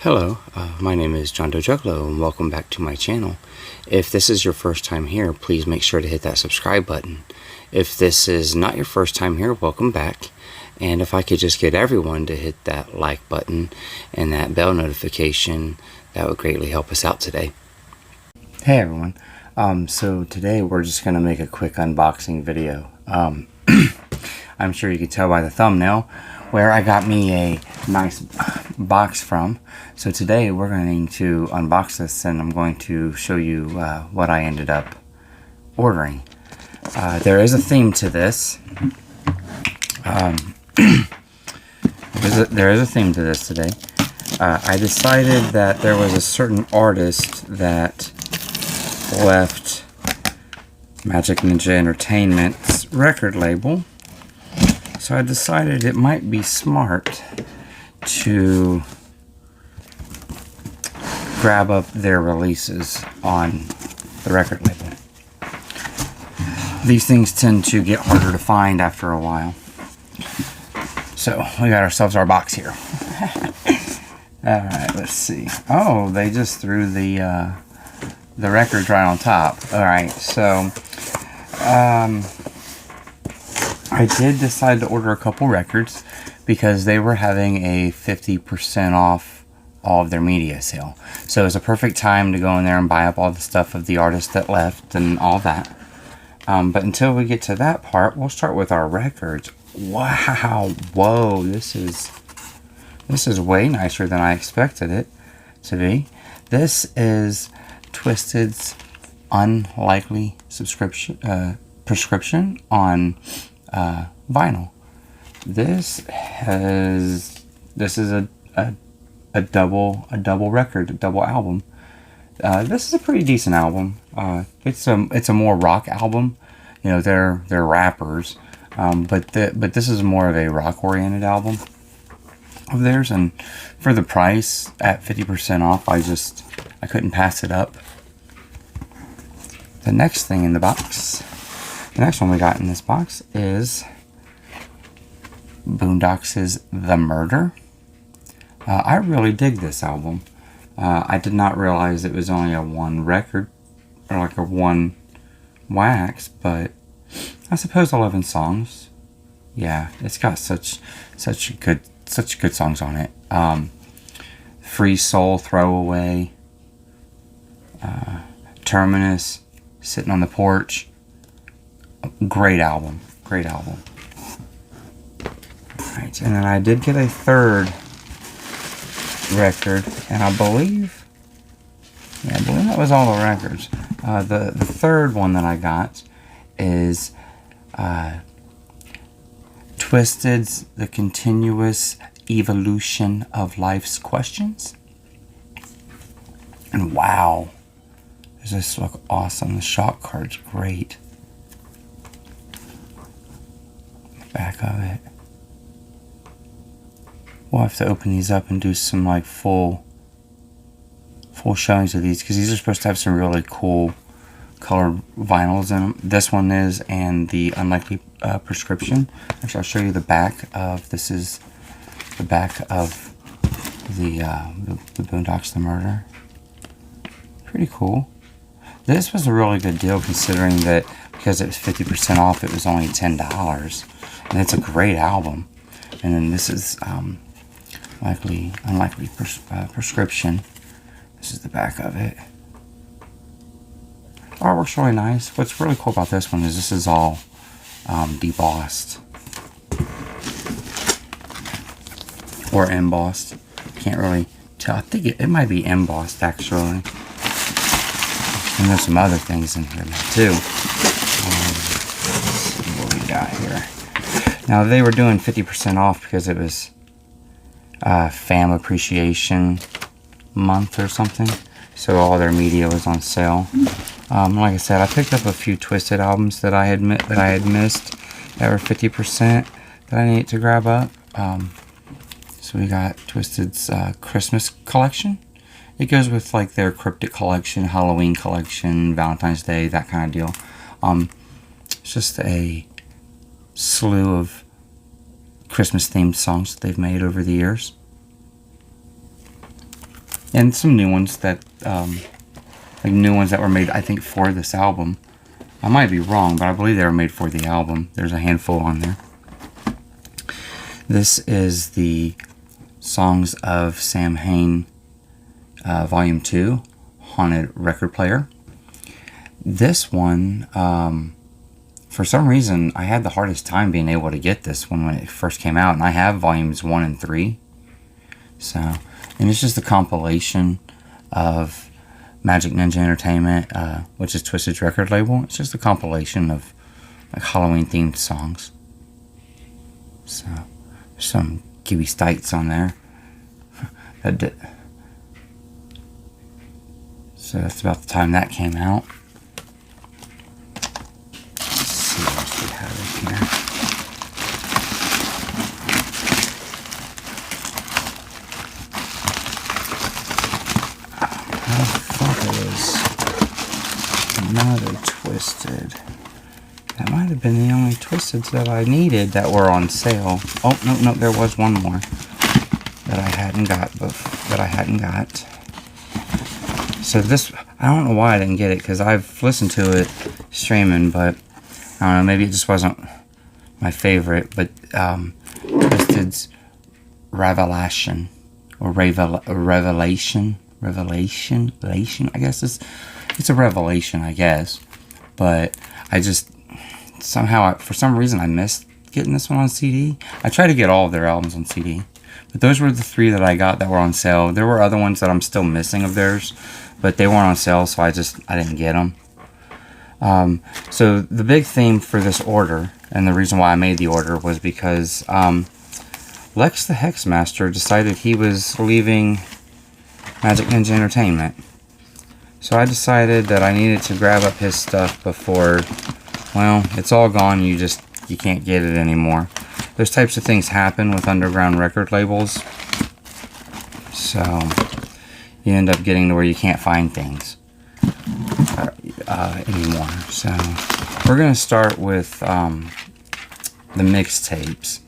Hello, my name is Juggalo and welcome back to my channel. If this is your first time here, please make sure to hit that subscribe button. If this is not your first time here, welcome back. And if I could just get everyone to hit that like button and that bell notification, that would greatly help us out today. Hey everyone, so today we're just going to make a quick unboxing video. I'm sure you can tell by the thumbnail where I got me a nice box from. So today we're going to unbox this and I'm going to show you what I ended up ordering. There is a theme to this. There is a theme to this today. I decided that there was a certain artist that left Majik Ninja Entertainment's record label. So I decided it might be smart to grab up their releases on the record label. These things tend to get harder to find after a while. So we got ourselves our box here. Alright, let's see. Oh, they just threw the records right on top. Alright, so I did decide to order a couple records because they were having a 50% off all of their media sale. So it was a perfect time to go in there and buy up all the stuff of the artist that left and all that. But until we get to that part, we'll start with our records. Wow, whoa, this is way nicer than I expected it to be. This is Twisted's Unlikely prescription on vinyl. This is a double record, a double album. This is a pretty decent album. It's a more rock album. You know, they're rappers, but this is more of a rock oriented album of theirs. And for the price at 50% off, I couldn't pass it up. The next thing in the box, the next one we got in this box is Boondocks' The Murder. I really dig this album. I did not realize it was only a one record, or like a one wax, but I suppose 11 songs. Yeah, it's got such good songs on it. Free Soul, Throwaway, Terminus, Sitting on the Porch. Great album. Great album. Alright, and then I did get a third record, and I believe that was all the records. The third one that I got is Twisted's The Continuous Evolution of Life's Questions. And wow, does this look awesome. The shock card's great. Back of it. We'll have to open these up and do some like full showings of these, because these are supposed to have some really cool colored vinyls in them. This one is, and the Unlikely prescription. Actually, I'll show you the back of, this is the back of the Boondocks The Murder. Pretty cool. This was a really good deal considering that because it was 50% off, it was only $10. And it's a great album. And then this is Unlikely prescription. This is the back of it. Artwork's really nice. What's really cool about this one is this is all debossed or embossed. Can't really tell. I think it might be embossed actually. And there's some other things in here too. Let's see what we got here. Now they were doing 50% off because it was Fam Appreciation Month or something. So all their media was on sale. Like I said, I picked up a few Twisted albums that I had missed that were 50% that I needed to grab up. So we got Twisted's Christmas collection. It goes with like their Cryptic collection, Halloween collection, Valentine's Day, that kind of deal. It's just a slew of Christmas themed songs that they've made over the years. and some new ones that like new ones that were made, I think, for this album. I might be wrong, but I believe they were made for the album. There's a handful on there. This is the Songs of Sam Hain Volume 2 Haunted Record Player. This one, for some reason, I had the hardest time being able to get this one when it first came out, and I have Volumes 1 and 3. So, and it's just a compilation of Majik Ninja Entertainment, which is Twisted's record label. It's just a compilation of like Halloween-themed songs. So, there's some Gibby Stites on there. So that's about the time that came out. Let's see what else we have in here. I thought it was another Twisted. That might have been the only Twisteds that I needed that were on sale. Oh, no, there was one more that I hadn't got. So this, I don't know why I didn't get it, because I've listened to it streaming, but I don't know, maybe it just wasn't my favorite. But Twisted's Revelation, or Revelation, I guess it's a revelation, I guess. But I just somehow, for some reason, I missed getting this one on CD. I tried to get all of their albums on CD, but those were the 3 that I got that were on sale. There were other ones that I'm still missing of theirs, but they weren't on sale, so I didn't get them. So the big theme for this order, and the reason why I made the order, was because Lex the Hexmaster decided he was leaving Majik Ninja Entertainment. So I decided that I needed to grab up his stuff before, well, it's all gone, you can't get it anymore. Those types of things happen with underground record labels. So you end up getting to where you can't find things anymore. So we're going to start with the mixtapes.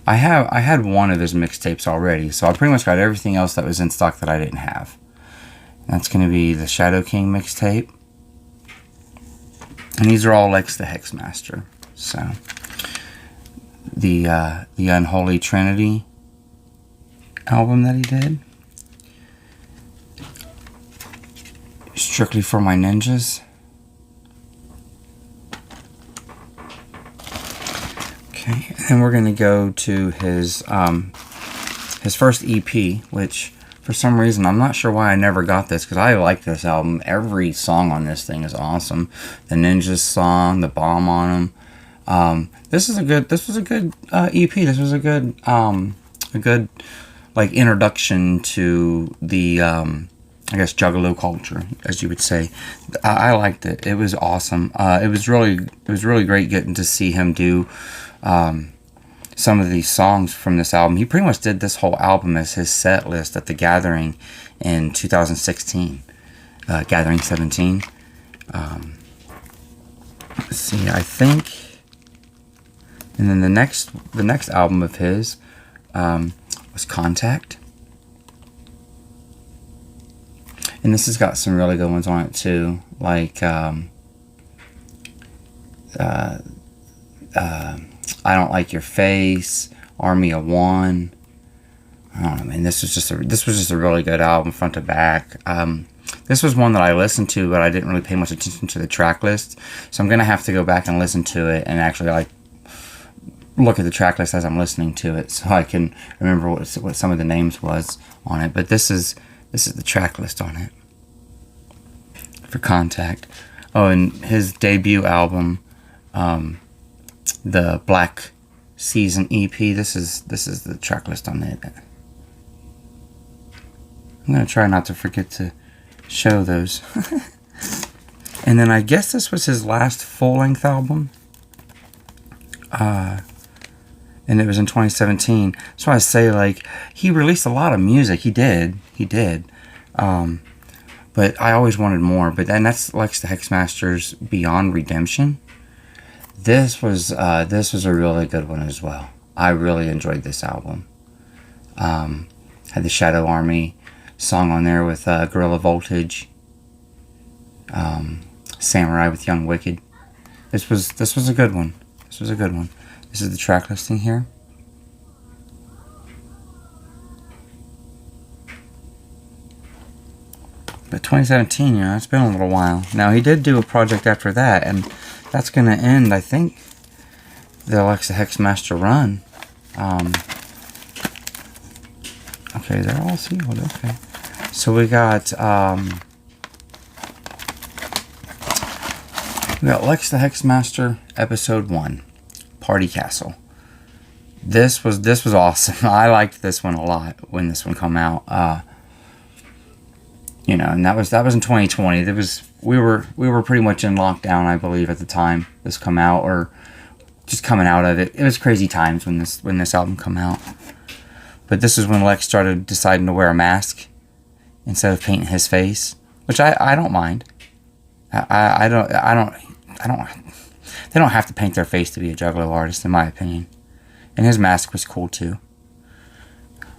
I had one of his mixtapes already, so I pretty much got everything else that was in stock that I didn't have. That's going to be the Shadow King mixtape. And these are all Lex the Hexmaster. So the Unholy Trinity album that he did. Strictly for My Ninjas. Okay, and then we're going to go to his first EP, which for some reason, I'm not sure why I never got this, because I like this album. Every song on this thing is awesome. The Ninjas song, the bomb on them. This was a good EP. This was a good like introduction to the I guess Juggalo culture, as you would say. I liked it. It was awesome. It was really great getting to see him do some of these songs from this album. He pretty much did this whole album as his set list at the Gathering in 2016. Gathering 17. Let's see, I think. And then the next album of his was Contact. And this has got some really good ones on it too, like I Don't Like Your Face, Army of One. I don't know, man. This was just a really good album, front to back. This was one that I listened to, but I didn't really pay much attention to the track list. So I'm gonna have to go back and listen to it and actually like look at the track list as I'm listening to it, so I can remember what some of the names was on it. But this is the track list on it for Contact. Oh, and his debut album, the Black Season EP. This is the track list on it. I'm gonna try not to forget to show those. And then I guess this was his last full-length album. And it was in 2017. So I say, like, he released a lot of music. He did. But I always wanted more. But then that's Lex the Hexmaster's Beyond Redemption. This was a really good one as well. I really enjoyed this album. Had the Shadow Army song on there with Gorilla Voltage, Samurai with Young Wicked. This was a good one. This was a good one. This is the track listing here. But 2017, it's been a little while. Now, he did do a project after that, and that's going to end, I think, the Alexa Hexmaster run. Okay, they're all sealed. Okay. So we got Alexa Hexmaster Episode 1, Party Castle. This was awesome. I liked this one a lot when this one came out. And that was in 2020. We were pretty much in lockdown, I believe, at the time this come out, or just coming out of it. It was crazy times when this album come out. But this is when Lex started deciding to wear a mask instead of painting his face, which I don't mind. I don't. They don't have to paint their face to be a Juggalo artist, in my opinion. And his mask was cool too.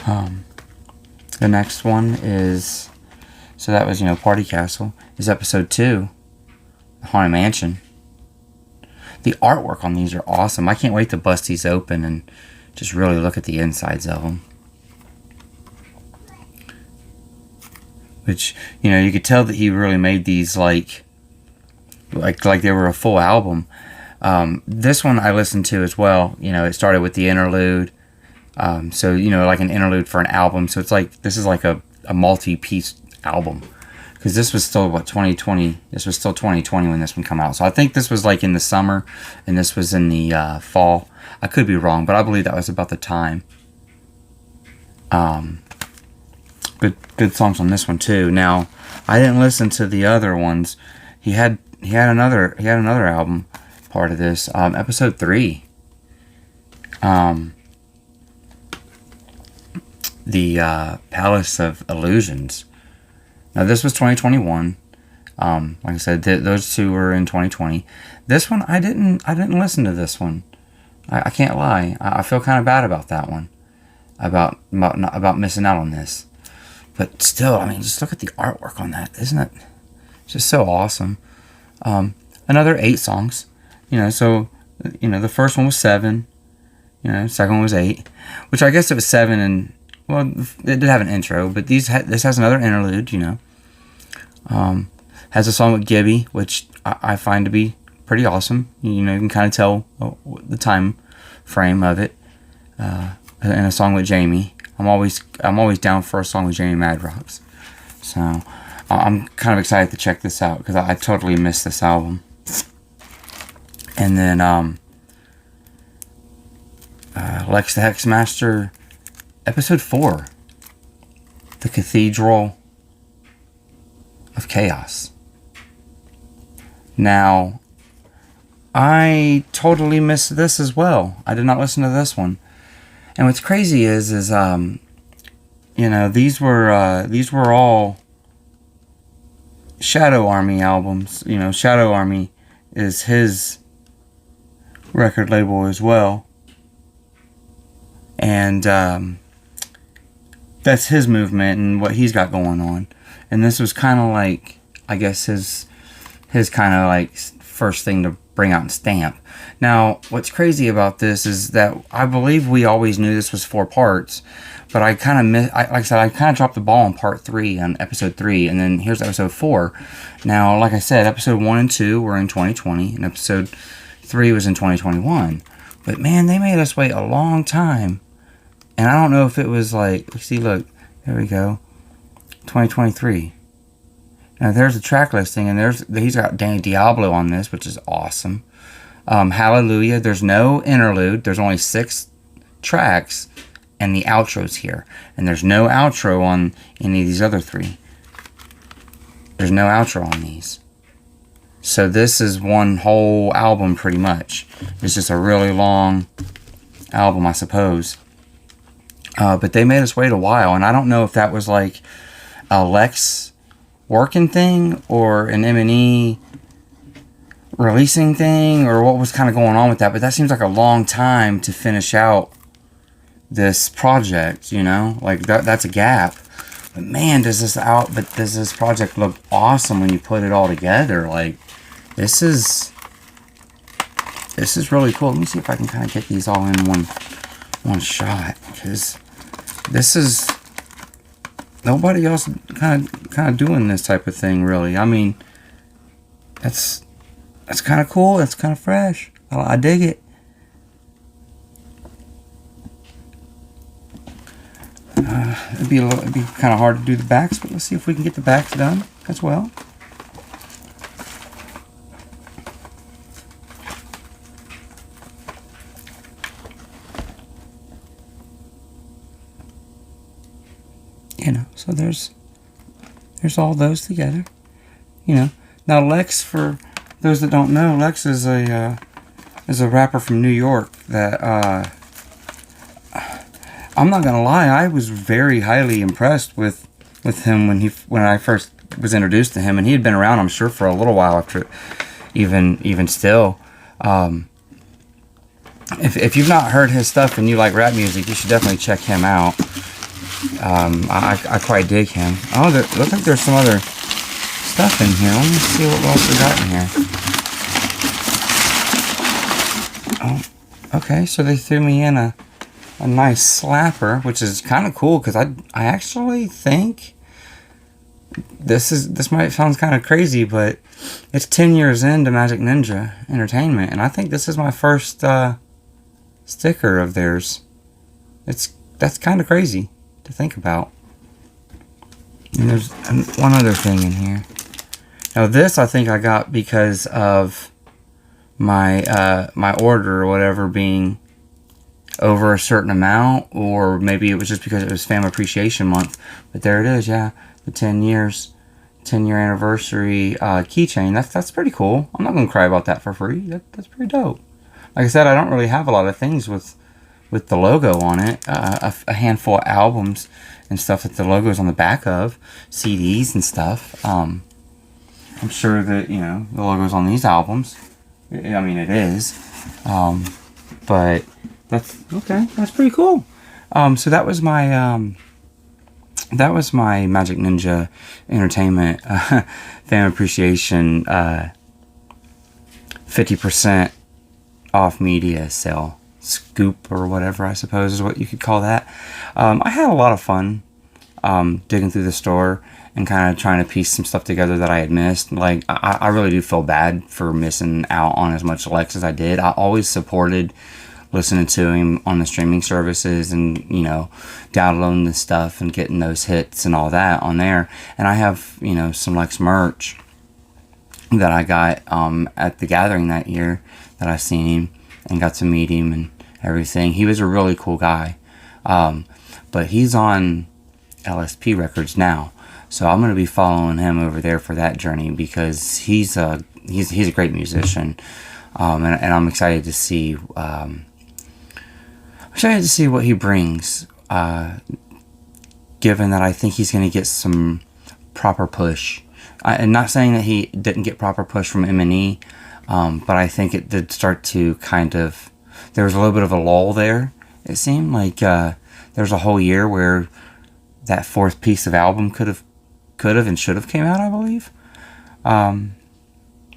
The next one is, so that was Party Castle, is episode 2, Haunted Mansion. The artwork on these are awesome. I can't wait to bust these open and just really look at the insides of them. Which, you could tell that he really made these like they were a full album. This one I listened to as well. It started with the interlude. So, like an interlude for an album. So it's like, this is like a multi-piece album. Because this was still, 2020? This was still 2020 when this one came out. So I think this was like in the summer, and this was in the fall. I could be wrong, but I believe that was about the time. Good songs on this one too. Now, I didn't listen to the other ones. He had another album part of this. Episode 3. The Palace of Illusions. Now this was 2021. Like I said, those two were in 2020. This one, I didn't listen to this one. I can't lie. I feel kind of bad about that one. About missing out on this. But still, just look at the artwork on that. Isn't it just so awesome? Another 8 songs. So, the first one was 7. The second one was 8. Which I guess it was 7 and, well, it did have an intro. But this has another interlude, Has a song with Gibby, which I find to be pretty awesome. You can kind of tell the time frame of it. And a song with Jamie. I'm always down for a song with Jamie Madrox. So I'm kind of excited to check this out because I totally missed this album. And then Lex the Hexmaster, episode 4, The Cathedral of Chaos. Now, I totally missed this as well. I did not listen to this one. And what's crazy is these were all Shadow Army albums. Shadow Army is his record label as well. And that's his movement and what he's got going on. And this was kind of like, I guess, his kind of like first thing to bring out and stamp. Now, what's crazy about this is that I believe we always knew this was 4 parts, but I kind of dropped the ball on part 3 on episode 3, and then here's episode 4. Now, like I said, episode 1 and 2 were in 2020, and episode 3 was in 2021. But man, they made us wait a long time, and I don't know if it was like, see, look, there we go, 2023. Now there's a track listing, and he's got Danny Diablo on this, which is awesome. Hallelujah. There's no interlude. There's only 6 tracks, and the outro's here. And there's no outro on any of these other 3. There's no outro on these. So this is one whole album pretty much. It's just a really long album, I suppose. But they made us wait a while, and I don't know if that was like a Lex working thing or an M&E releasing thing or what was kind of going on with that, but that seems like a long time to finish out this project, like that's a gap. But man, does this project look awesome when you put it all together. Like, this is really cool. Let me see if I can kind of get these all in one shot, because this is nobody else kind of doing this type of thing, really. I mean, that's kind of cool. That's kind of fresh. I dig it. It'd be kind of hard to do the backs, but let's see if we can get the backs done as well. You know, so there's all those together. You know, now Lex, for those that don't know, Lex is a rapper from New York that I'm not gonna lie, I was very highly impressed with him when I first was introduced to him, and he had been around, I'm sure, for a little while after, even still. If you've not heard his stuff and you like rap music, you should definitely check him out. I quite dig him. Oh, looks like there's some other stuff in here. Let me see what else we got in here. Oh, okay, so they threw me in a nice slapper, which is kind of cool, because I actually think this might sound kind of crazy, but it's 10 years into Majik Ninja Entertainment, and I think this is my first sticker of theirs. That's kind of crazy to think about. And there's one other thing in here. Now this I think I got because of my my order or whatever being over a certain amount, or maybe it was just because it was Family Appreciation Month. But there it is, yeah, the 10-year anniversary keychain. That's pretty cool. I'm not gonna cry about that for free. That's pretty dope. Like I said, I don't really have a lot of things with the logo on it. A handful of albums and stuff that the logo is on the back of, CDs and stuff. I'm sure that, you know, the logo's on these albums. I mean, it is. But that's okay. That's pretty cool. So that was my Majik Ninja Entertainment fan appreciation 50% off media sale scoop, or whatever I suppose is what you could call that. I had a lot of fun digging through the store and kind of trying to piece some stuff together that I had missed. Like, I really do feel bad for missing out on as much Lex as I did. I always supported listening to him on the streaming services, and, you know, downloading the stuff and getting those hits and all that on there. And I have, you know, some Lex merch that I got at the gathering that year that I seen him and got to meet him and everything. He was a really cool guy. But he's on LSP Records now, so I'm going to be following him over there for that journey, because he's a great musician. And I'm excited to see what he brings, given that I think he's going to get some proper push. I'm not saying that he didn't get proper push from M&E, but I think it did start to kind of, there was a little bit of a lull there. It seemed like there's a whole year where that fourth piece of album could have and should have came out, I believe.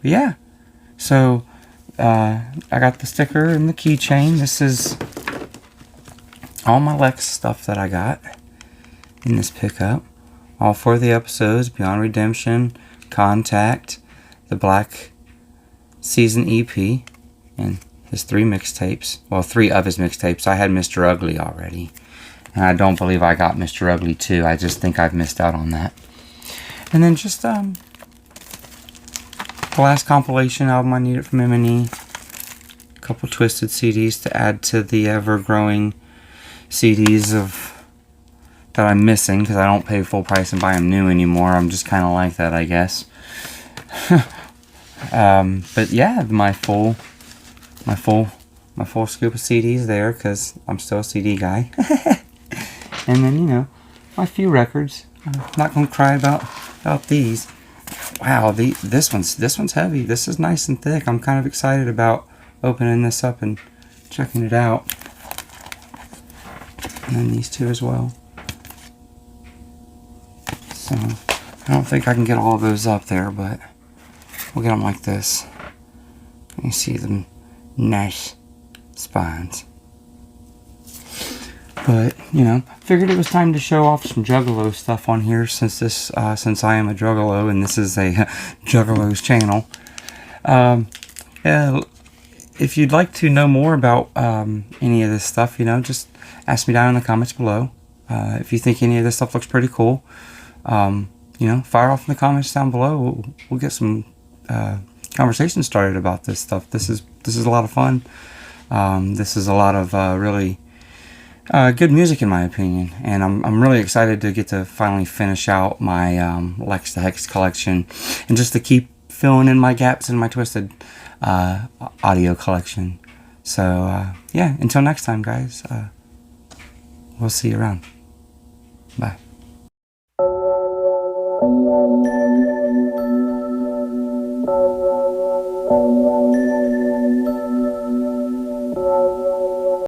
Yeah, so I got the sticker and the keychain. This is all my Lex stuff that I got in this pickup. All 4 of the episodes: Beyond Redemption, Contact, the Black Season EP, and his 3 mixtapes. Well, 3 of his mixtapes. I had Mr. Ugly already, and I don't believe I got Mr. Ugly 2. I just think I've missed out on that. And then just the last compilation album I needed from M&E. A couple Twisted CDs to add to the ever-growing CDs that I'm missing, because I don't pay full price and buy them new anymore. I'm just kind of like that, I guess. But yeah, my full scoop of CDs there, because I'm still a CD guy. And then, you know, my few records. I'm not gonna cry about these. Wow, this one's heavy. This is nice and thick. I'm kind of excited about opening this up and checking it out. And then these 2 as well. So I don't think I can get all of those up there, but we'll get them like this. You see them nice spines. But, you know, figured it was time to show off some Juggalo stuff on here since since I am a Juggalo and this is a Juggalo's channel. Yeah, if you'd like to know more about any of this stuff, you know, just ask me down in the comments below. If you think any of this stuff looks pretty cool, you know, fire off in the comments down below. We'll get some conversation started about this stuff. This is a lot of fun. This is a lot of really good music in my opinion, and I'm really excited to get to finally finish out my Lex the Hex collection, and just to keep filling in my gaps in my Twisted audio collection. So yeah, until next time, guys, we'll see you around. Bye.